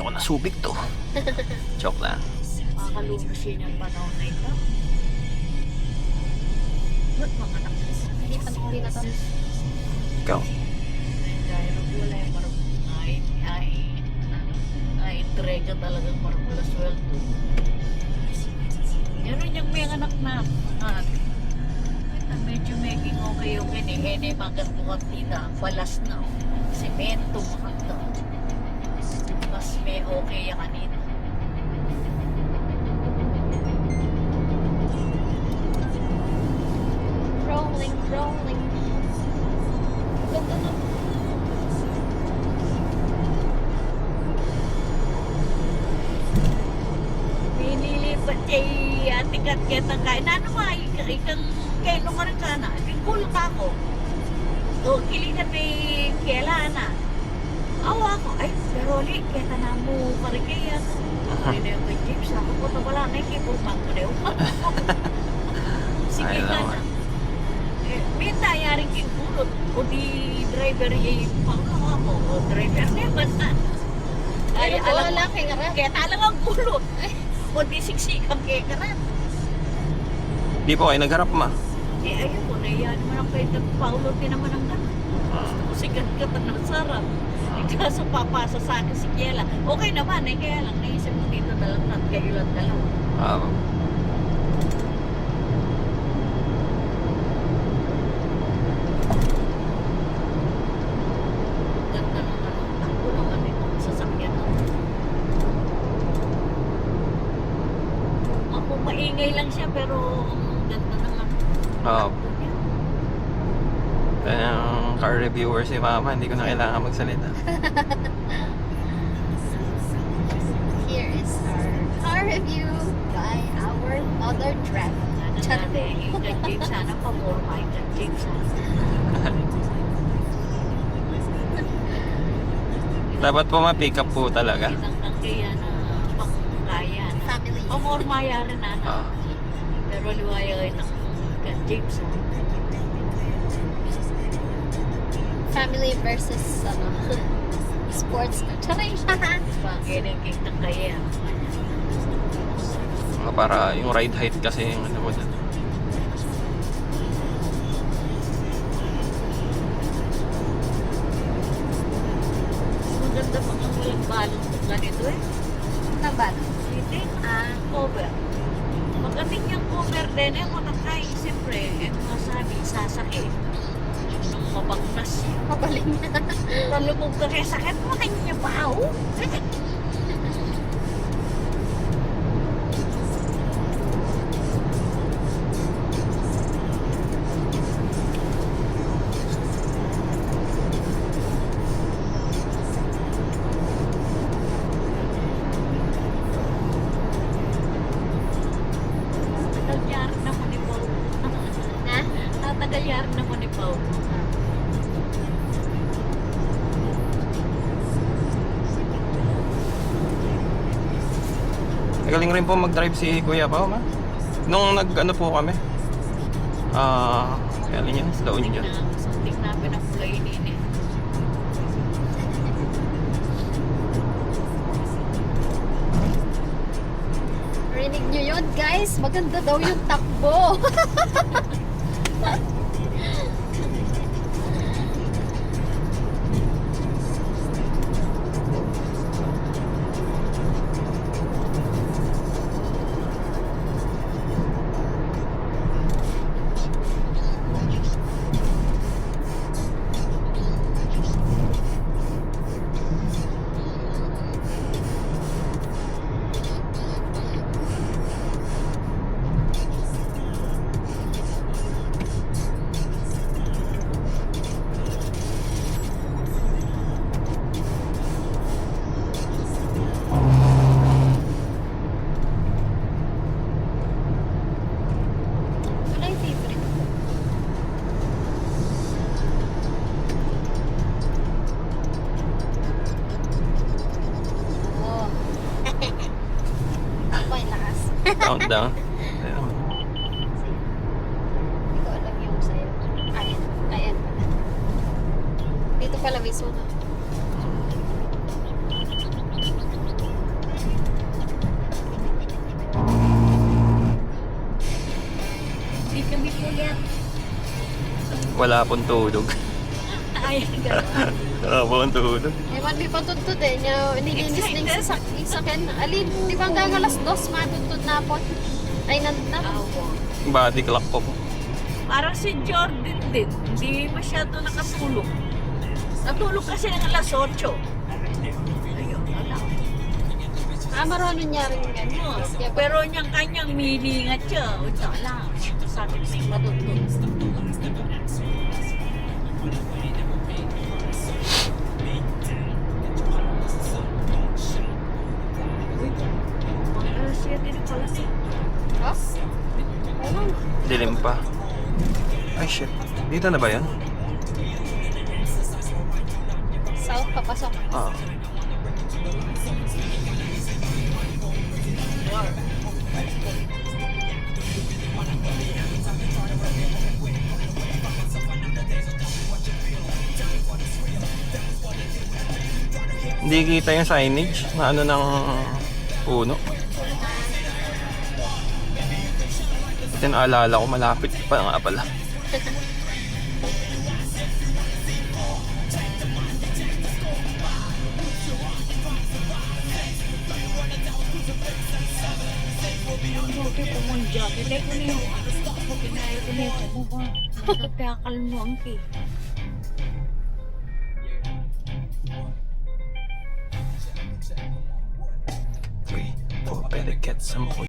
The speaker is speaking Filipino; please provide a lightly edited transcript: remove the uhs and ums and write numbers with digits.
ko na subig to. Joke lang. Makalusin yung panahon na ito. Ba't mga nakis? Nakita mo din na to. Ikaw. Gaya ng wala yung parang entrega talagang parang wala sweldo. Meron yung may anak na medyo making okay yung hene magandungat tita, balas na semento makanda. Mas may okay yung kanina. Rolling, rolling. Ganda na. Pinilipat kay ate Kat ang kain. Ano ba? Ikang kain nung ka na. Ikul ka ko. O, kilingan may kailan na. Awa ko. Ay, pero ulit. Kaya na mo karikayan. Ay, na yung kay James. Ako po na wala na. Ikipulpang ko na yung sige Ay, ka naman. na. May tayaring kipulot. O di driver yung pangkawa mo. O driver na yung basta. Ay, alam wala mo, kay nga rin. kaya talang ang pulot. O di siksikan kaya ka rin. Di po kayo nagharap ma. Eh ayun po, naiyan naman ang kayo nagpaulot din naman ang gano'n. Gusto ko sigat ka ng sarap. Eh kaso papasa sa akin si Kiela. Okay naman eh, kaya lang naisip ko dito dalang at kayo lang dalawa. Ganda ng ano, takbo naman itong sasakyan na. Ako maingay lang siya pero ang ganda ng ano. Oo. takbo niya. Kaya ang car reviewer si mama, hindi ko na kailangan magsalita. Here is our car review by our mother driver. Sana natin, kay James sana pa-forma, kay James sana. Dapat po ma-pick up po talaga. Kinang kaya na pangkayan. Family. Pamormaya rin na. Ah. Pero liwaya kayo ng kay James. Family versus sports car. Charay! Pangkinig kitang kaya. Para yung ride height kasi yung ano mo dyan. Maganda pang ang walang balong ganito eh. Naban. Hindi, cover. Magaling yung cover din eh. Matatay, siyempre, eh, masabi, sasakit. Nung mabangnas yun. Mabaling na. Talubog ka kaya sakit mo kanya pa ako. Tagalyar na mo ni Paul. Ha? Tagalyar na mo ni Paul. Galing rin po mag-drive si Kuya Pao, ma. Nung nag-ano po kami. Kaya niya, sa daon niya. Something na pinapulainin eh. Rinig nyo yun, guys. Maganda daw yung takbo. Wala yung favorite ko. Oh. Ako yung lakas. Countdown. Hindi ko alam yung sa'yo. Ayan. Ayan pala. Dito pala mismo. Wala pong tulog. Ay, gano'n. Wala pong tulog. Ewan mi patuntod eh. Nilinis din sa sakyan. Alin, di ba hanggang alas 2 matuntod na po? Ay, nandun na. Body clock ko po. Parang si Jordan din, hindi masyado nakatulog. Natulog kasi ng alas 8. Ayun, wala. Marunong niya rin ganyan. Oo, pero niyang kanyang miningat siya. Wala, sakit si matutulog. Mga siya din pala siya. Oh? Ano? Dilim pa. Ay shit. Dito na ba yan? South, papasok. Ah. Hindi kita yung signage na ano ng puno. Ito naalala ko, malapit pa nga pala. Buti po mong jacket. Ay, ko na yung pinaya ko na yung mo ba? Nagkakal mo ang cake. Wait, better get some